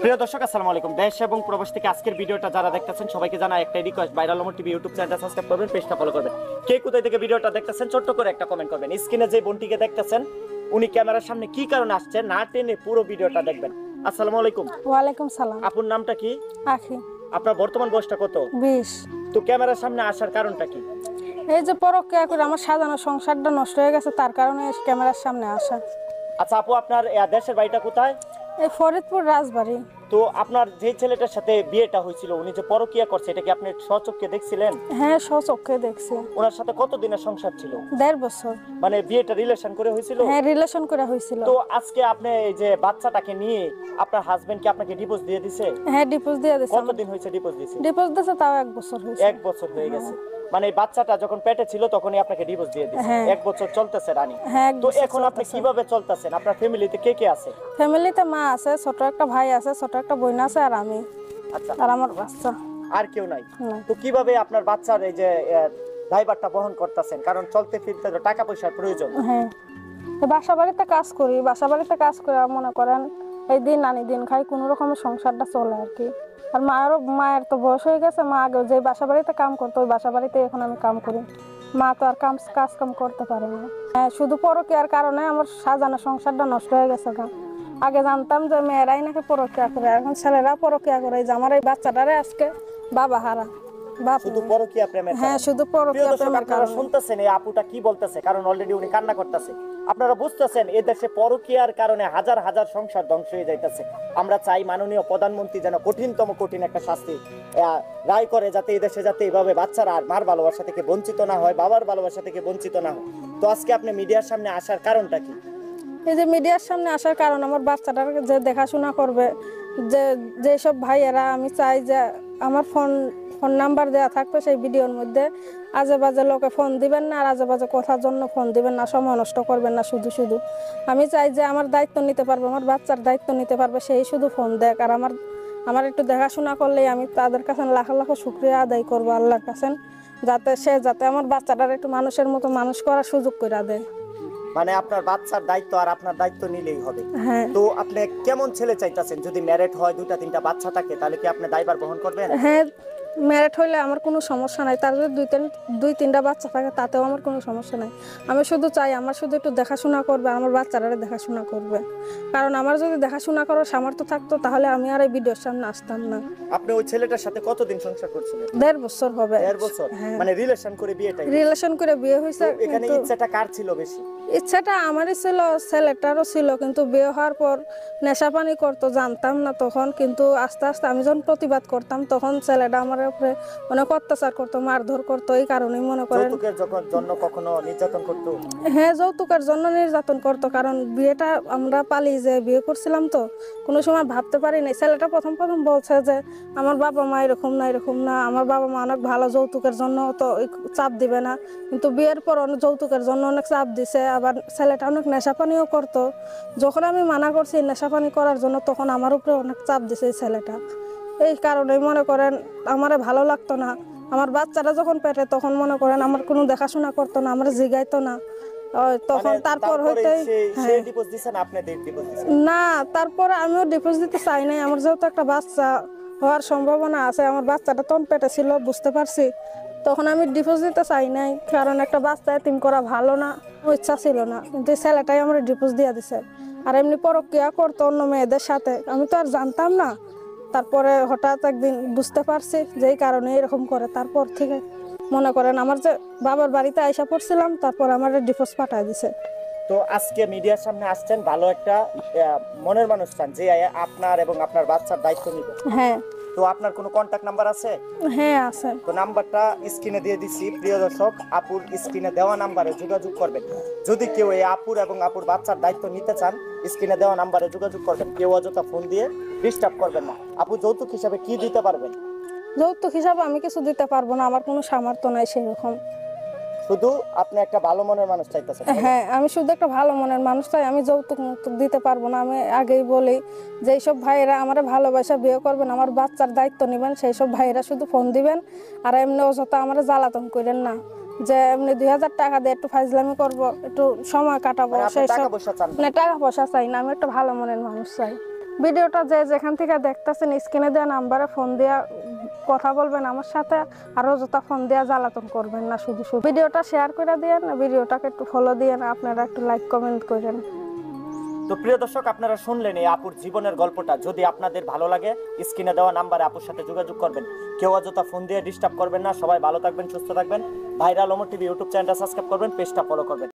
প্রিয় দর্শক আসসালামু আলাইকুম। দেশ এবং প্রবাস থেকে আজকের ভিডিওটা যারা দেখতেছেন সবাইকে জানাই একটাই request, viral Omar TV YouTube চ্যানেলটা সাবস্ক্রাইব করবেন, পেজটা ফলো করবেন। কে কোথায় থেকে ভিডিওটা দেখতেছেন ছোট্ট করে একটা কমেন্ট করবেন। স্ক্রিনে যে বোনটিকে দেখতেছেন উনি ক্যামেরার সামনে কি কারণে আসছে না টেনে পুরো ভিডিওটা দেখবেন। আসসালামু আলাইকুম। ওয়ালাইকুম সালাম। আপুর নামটা কি? আখি। আপনার বর্তমান বয়সটা কত? 20। তো ক্যামেরার সামনে আসার কারণটা কি? এই যে পরক্রিয়া করে আমার সাজানো সংসারটা নষ্ট হয়ে গেছে, তার কারণে ক্যামেরার সামনে আসা। আচ্ছা আপু, আপনার দেশের বাড়িটা কোথায়? এই ফরিদপুর রাজবাড়ি। তো আপনার যে ছেলেটার সাথে বিয়েটা হয়েছিল উনি যে পরকীয়া করছে এটা কি আপনি স্বচক্ষে দেখছিলেন? হ্যাঁ, স্বচক্ষে দেখছি। ওনার সাথে কতদিনের সংসার ছিল? 1.5 বছর। মানে বিয়েটা রিলেশন করে হয়েছিল? হ্যাঁ, রিলেশন করে হয়েছিল। তো আজকে আপনি এই যে বাচ্চাটাকে নিয়ে আপনার হাজবেন্ড কি আপনাকে ডিভোর্স দিয়ে দিয়েছে? হ্যাঁ, ডিপোজ দিয়ে দিছে। কতদিন হয়েছে ডিভোর্স দিয়েছে? ডিপোজ দিছে তাও 1 বছর হয়েছে। 1 বছর হয়ে গেছে। মানে এই বাচ্চাটা যখন পেটে ছিল তখনই আপনাকে ডিভোর্স দিয়ে দিয়েছে। হ্যাঁ। 1 বছর চলতেছে রানী। হ্যাঁ, 1 তো বছর এখন আপনি চলতেছে। কিভাবে চলতেছেন? আপনার ফ্যামিলিতে কে কে আছে? ফ্যামিলিতে মা আছে, ছোট একটা ভাই আছে, ছোট একটা বোন আছে, আর আমি। আচ্ছা, আর আমার বাচ্চা। আর কেউ নাই? না। তো কিভাবে আপনার বাচ্চার এই যে ড্রাইভারটা বহন করতেছেন? কারণ চলতে ফিরতে তো টাকা পয়সার প্রয়োজন। হ্যাঁ, বাসা বাড়িতে কাজ করি, বাসা বাড়িতে কাজ করে মনে করেন এই দিন আনি দিন খাই, কোনো রকমের সংসারটা চলে আর কি। আর মায়ের তো বয়স হয়ে গেছে, মা আগে যে বাসা বাড়িতে কাম করতো ওই বাসা বাড়িতে এখন আমি কাম করি। মা তো আর কাজ কাম করতে পারে না। হ্যাঁ, শুধু পরকীয়ার কারণে আমার সাজানো সংসারটা নষ্ট হয়ে গেছে। আগে জানতাম যে মেয়েরাই নাকি পরকীয়া করে, এখন ছেলেরা পরকীয়া করে। যে আমার এই বাচ্চাটারে আজকে বাবা হারা। শুধু পরকীয়া প্রেমের হ্যাঁ, কারণে। শুধু প্রিয় পরকীয়া দর্শক, প্রেমের আপনারা কারণে। শুনতেছেন এই আপুটা কি বলতেছে, কারণ অলরেডি উনি কান্না করতেছে। আপনারা বুঝতেছেন এই দেশে পরকীয়ার কারণে হাজার হাজার সংসার ধ্বংস হয়ে যাইতেছে। আমরা চাই মাননীয় প্রধানমন্ত্রী যেন কঠিন একটা শাস্তি রায় করে, যাতে এই দেশে যাতে এইভাবে বাচ্চারা আর মার ভালোবাসা থেকে বঞ্চিত না হয়, বাবার ভালোবাসা থেকে বঞ্চিত না হয়। তো আজকে আপনি মিডিয়ার সামনে আসার কারণটা কি? এই যে মিডিয়ার সামনে আসার কারণ আমার বাচ্চাটার যে দেখাশোনা করবে, যেসব ভাইয়েরা, আমি চাই যে আমার ফোন নাম্বার দেওয়া থাকবে সেই ভিডিওর মধ্যে। আজে বাজে লোকে ফোন দিবেন না, আর আজে বাজে কথার জন্য ফোন দিবেন না, সময় নষ্ট করবেন না শুধু শুধু। আমি চাই যে আমার দায়িত্ব নিতে পারবে, আমার বাচ্চার দায়িত্ব নিতে পারবে, সেই শুধু ফোন দেখ। আর আমার একটু দেখাশোনা করলেই আমি তাদের কাছে লাখ লাখ শুকরিয়া আদায় করবো আল্লাহর কাছে, যাতে আমার বাচ্চাটার একটু মানুষের মতো মানুষ করার সুযোগ করে দেয়। মানে আপনার বাচ্চার দায়িত্ব আর আপনার দায়িত্ব নিলেই হবে। হ্যাঁ। তো আপনি কেমন ছেলে চাইতেছেন? যদি ম্যারিড হয়, 2টা 3টা বাচ্চা থাকে, তাহলে কি আপনি দায়ভার বহন করবেন? হ্যাঁ, ম্যারিড হইলে আমার কোনো সমস্যা নাই। তার যদি 2-3টা বাচ্চা থাকে তাতেও আমার কোনো সমস্যা নাই। আমি শুধু চাই আমার শুধু একটু দেখাশোনা করবে, আমার বাচ্চারা দেখাশোনা করবে। কারণ আমার যদি দেখাশোনা করার সামর্থ্য থাকতো তাহলে আমি আর এই ভিডিওর সামনে আসতাম না। আপনি ওই ছেলেটার সাথে কতদিন সংসার করছিলেন? 1.5 বছর হবে। 1.5 বছর? হ্যাঁ। মানে রিলেশন করে বিয়েটাই? রিলেশন করে বিয়ে হয়েছে। এখানে ইচ্ছাটা কার ছিল বেশি? ইচ্ছাটা আমারই ছিল, ছেলেটারও ছিল, কিন্তু বিয়ে হওয়ার পর নেশাপানি করতো, জানতাম না তখন। কিন্তু আস্তে আস্তে আমি যখন প্রতিবাদ করতাম তখন ছেলেটা আমার উপরে অনেক অত্যাচার করতো, মারধর করতো। এই কারণেই মনে করেন যৌতুকের জন্য কখনো নির্যাতন করতো? হ্যাঁ, যৌতুকের জন্য নির্যাতন করতো। কারণ বিয়েটা আমরা পালিয়ে যে বিয়ে করছিলাম, তো কোনো সময় ভাবতে পারি নাই। ছেলেটা প্রথম বলছে যে আমার বাবা মা এরকম না, আমার বাবা মা অনেক ভালো, যৌতুকের জন্য তো চাপ দিবে না। কিন্তু বিয়ের পর অনেক যৌতুকের জন্য অনেক চাপ দিছে। আবার ছেলেটা অনেক নেশাপানিও করতো। যখন আমি মানা করছি নেশাপানি করার জন্য, তখন আমার উপরে অনেক চাপ দিছে এই ছেলেটা। এই কারণেই মনে করেন আমারে ভালো লাগতো না। আমার বাচ্চাটা যখন পেটে তখন মনে করেন আমার কোনো দেখাশোনা করতো না, আমার জিগাইতো না। তখন তারপর হইতে না, তারপরে আমিও ডিভোর্স দিতে চাই নাই। আমার যেহেতু একটা বাচ্চা হওয়ার সম্ভাবনা আছে, আমার বাচ্চাটা তখন পেটে ছিল, বুঝতে পারছি, তখন আমি ডিভোর্স দিতে চাই নাই। কারণ একটা বাচ্চা এতিম করা ভালো না, ইচ্ছা ছিল না। কিন্তু ছেলেটাই আমার ডিভোর্স দিয়ে দিছে। আর এমনি পরকীয়া করতো অন্য মেয়েদের সাথে, আমি তো আর জানতাম না। তারপরে হঠাৎ একদিন বুঝতে পারছি যে এই কারণে এরকম করে। তারপর থেকে মনে করেন আমার যে বাবার বাড়িতে আইসা পড়ছিলাম, তারপর আমার ডিভোর্স পাঠায় দিছে। তো আজকে মিডিয়ার সামনে আসছেন ভালো একটা মনের মানুষ চান যে আপনার এবং আপনার বাচ্চার দায়িত্ব নিবে। হ্যাঁ। তো আপনার কোনো কন্টাক্ট নাম্বার আছে? হ্যাঁ, আছে। তো নাম্বারটা স্ক্রিনে দিয়ে দিচ্ছি। প্রিয় দর্শক, আপুর স্ক্রিনে দেওয়া নাম্বারে যোগাযোগ করবেন। যদি কেউ এই আপুর এবং আপুর বাচ্চার দায়িত্ব নিতে চান, স্ক্রিনে দেওয়া নাম্বারে যোগাযোগ করবেন। কেউ অযথা ফোন দিয়ে ডিস্টার্ব করবেন না। আপু, যৌতুক হিসাবে কি দিতে পারবেন? যৌতুক হিসাবে আমি কিছু দিতে পারবো না, আমার কোনো সামর্থ্য নাই সেরকম। শুধু আপনি একটা ভালো মনের মানুষ চাইতেছেন? হ্যাঁ, আমি শুধু একটা ভালো মনের মানুষ চাই। আমি যৌতুক দিতে পারবো না। আমি আগেই বলি যে এইসব ভাইয়েরা আমার ভালোবাসা বিয়ে করবেন, আমার বাচ্চার দায়িত্ব নেবেন, সেই সব ভাইয়েরা শুধু ফোন দিবেন। আর এমনি অযথা আমার জ্বালাতন করেন না যে এমনি 2000 টাকা দিয়ে একটু ফাজলামি করবো, একটু সময় কাটাবো, সেই সব টাকা পয়সা চাই না। আমি একটা ভালো মনের মানুষ চাই। ভিডিওটা যে যেখান থেকে দেখতেছেন স্ক্রিনে দেওয়া নাম্বারে ফোন দিয়া কথা বলবেন আমার সাথে, আর অযথা ফোন দিয়া জ্বালাতন করবেন না। শুধু শুধু ভিডিওটা শেয়ার করে দিয়েন, ভিডিওটাকে একটু ফলো দিয়েন, আপনারা একটু লাইক কমেন্ট করেন। তো প্রিয় দর্শক, আপনারা শুনলেন এই আপুর জীবনের গল্পটা। যদি আপনাদের ভালো লাগে স্ক্রিনে দেওয়া নাম্বারে আপুর সাথে যোগাযোগ করবেন। কেউ অযথা ফোন দিয়ে ডিস্টার্ব করবেন না। সবাই ভালো থাকবেন, সুস্থ থাকবেন। ভাইরাল ওমর টিভি ইউটিউব চ্যানেলটা সাবস্ক্রাইব করবেন, পেজটা ফলো করবেন।